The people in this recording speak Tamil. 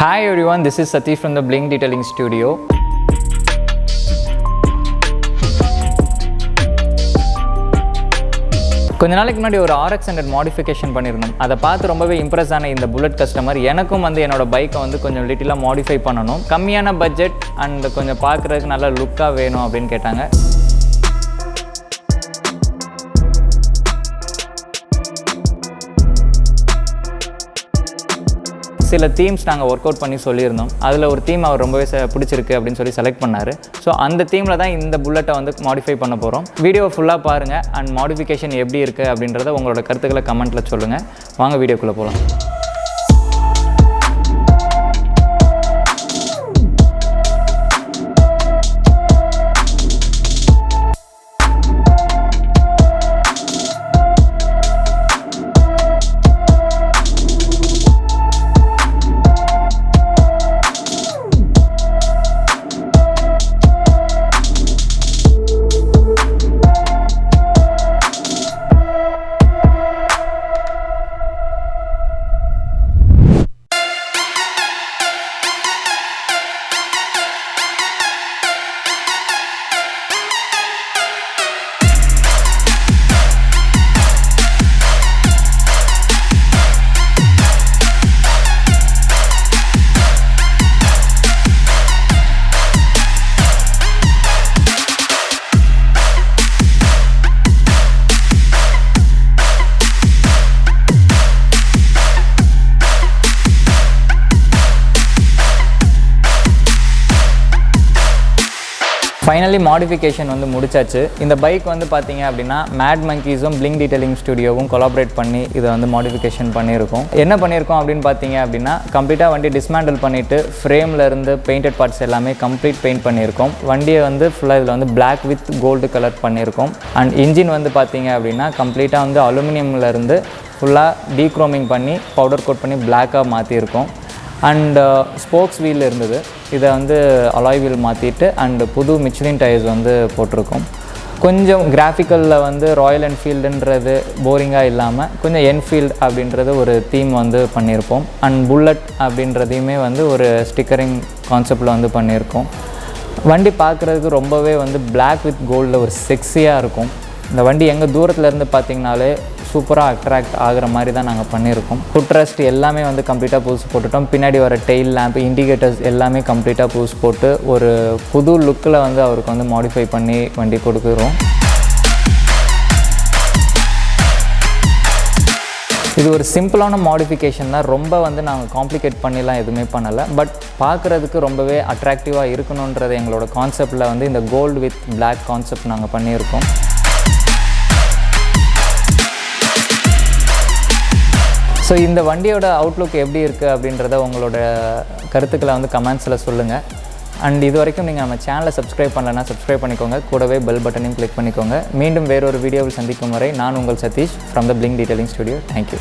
Hi everyone, this is Satish from the Bling Detailing Studio. கொஞ்ச நாளைக்கு முன்னாடி ஒரு RX100 மாடிஃபிகேஷன் பண்ணியிருந்தோம். அதை பார்த்து ரொம்பவே இம்ப்ரெஸ் ஆன இந்த புல்லட் கஸ்டமர் எனக்கும் என்னோட பைக்கை கொஞ்சம் லிட்டிலாக மாடிஃபை பண்ணணும், கம்மியான பட்ஜெட் அண்ட் கொஞ்சம் பார்க்குறதுக்கு நல்ல லுக்காக வேணும் அப்படின்னு கேட்டாங்க. சில தீம்ஸ் நாங்கள் ஒர்க் அவுட் பண்ணி சொல்லியிருந்தோம். அதில் ஒரு தீம் அவர் ரொம்பவே பிடிச்சிருக்கு அப்படின்னு சொல்லி செலக்ட் பண்ணார். ஸோ அந்த தீமில் தான் இந்த புல்லட்டை மாடிஃபை பண்ண போகிறோம். வீடியோவை ஃபுல்லாக பாருங்கள் அண்ட் மாடிஃபிகேஷன் எப்படி இருக்குது அப்படின்றத உங்களோட கருத்துக்களை கமெண்ட்டில் சொல்லுங்கள். வாங்க வீடியோக்குள்ளே போகலாம். ஃபைனலி மாடிஃபிகேஷன் முடிச்சாச்சு. இந்த பைக் பார்த்தீங்க அப்படின்னா மேட் மங்கீஸும் பிளிங் டீடைலிங் ஸ்டுடியோவும் கொலாபரேட் பண்ணி இதை மாடிஃபிகேஷன் பண்ணியிருக்கோம். என்ன பண்ணியிருக்கோம் அப்படின்னு பார்த்தீங்க அப்படின்னா, கம்ப்ளீட்டாக வண்டி டிஸ்மேண்டில் பண்ணிவிட்டு ஃப்ரேமில் இருந்து பெயிண்டட் பார்ட்ஸ் எல்லாமே கம்ப்ளீட் பெயிண்ட் பண்ணியிருக்கோம். வண்டியை ஃபுல்லாக இதில் பிளாக் வித் கோல்டு கலர் பண்ணியிருக்கோம். அண்ட் இன்ஜின் பார்த்தீங்க அப்படின்னா கம்ப்ளீட்டாக அலுமினியமில் இருந்து ஃபுல்லாக டீக்ரோமிங் பண்ணி பவுடர் கோட் பண்ணி பிளாக்காக மாற்றியிருக்கோம். அண்ட் ஸ்போக்ஸ் வீல் இருந்தது, இதை அலாய் வீல் மாற்றிட்டு அண்டு புது மிச்லின் டயர்ஸ் போட்டிருக்கோம். கொஞ்சம் கிராஃபிக்கலில் ராயல் என்ஃபீல்டுன்றது போரிங்காக இல்லாமல் கொஞ்சம் என்ஃபீல்டு அப்படின்றது ஒரு தீம் பண்ணியிருப்போம். அண்ட் புல்லட் அப்படின்றதையுமே ஒரு ஸ்டிக்கரிங் கான்செப்டில் பண்ணியிருக்கோம். வண்டி பார்க்குறதுக்கு ரொம்பவே பிளாக் வித் கோல்டில் ஒரு செக்ஸியாக இருக்கும். இந்த வண்டி எங்கள் தூரத்தில் இருந்து பார்த்திங்கனாலே சூப்பராக அட்ராக்ட் ஆகிற மாதிரி தான் நாங்கள் பண்ணியிருக்கோம். ஃபுட் ரெஸ்ட் எல்லாமே கம்ப்ளீட்டாக புதுசு போட்டுட்டோம். பின்னாடி வர டெயில் லேம்ப், இண்டிகேட்டர்ஸ் எல்லாமே கம்ப்ளீட்டாக புதுசு போட்டு ஒரு புது லுக்கில் அவருக்கு மாடிஃபை பண்ணி வண்டி கொடுக்குறோம். இது ஒரு சிம்பிளான மாடிஃபிகேஷன் தான். ரொம்ப நாங்கள் காம்ப்ளிகேட் பண்ணிலாம் எதுவுமே பண்ணலை. பட் பார்க்குறதுக்கு ரொம்பவே அட்ராக்டிவாக இருக்கணுன்றது எங்களோட கான்செப்டில் இந்த கோல்டு வித் பிளாக் கான்செப்ட் நாங்கள் பண்ணியிருக்கோம். ஸோ இந்த வண்டியோட அவுட்லுக் எப்படி இருக்குது அப்படின்றத உங்களோட கருத்துக்களை கமெண்ட்ஸில் சொல்லுங்கள். அண்ட் இது வரைக்கும் நீங்கள் நம்ம சேனலை சப்ஸ்கிரைப் பண்ணலைன்னா சப்ஸ்கிரைப் பண்ணிக்கோங்க, கூடவே பெல் பட்டனையும் கிளிக் பண்ணிக்கோங்க. மீண்டும் வேறொரு வீடியோவில் சந்திக்கும் வரை நான் உங்கள் Sathish from the Bling Detailing Studio. Thank you.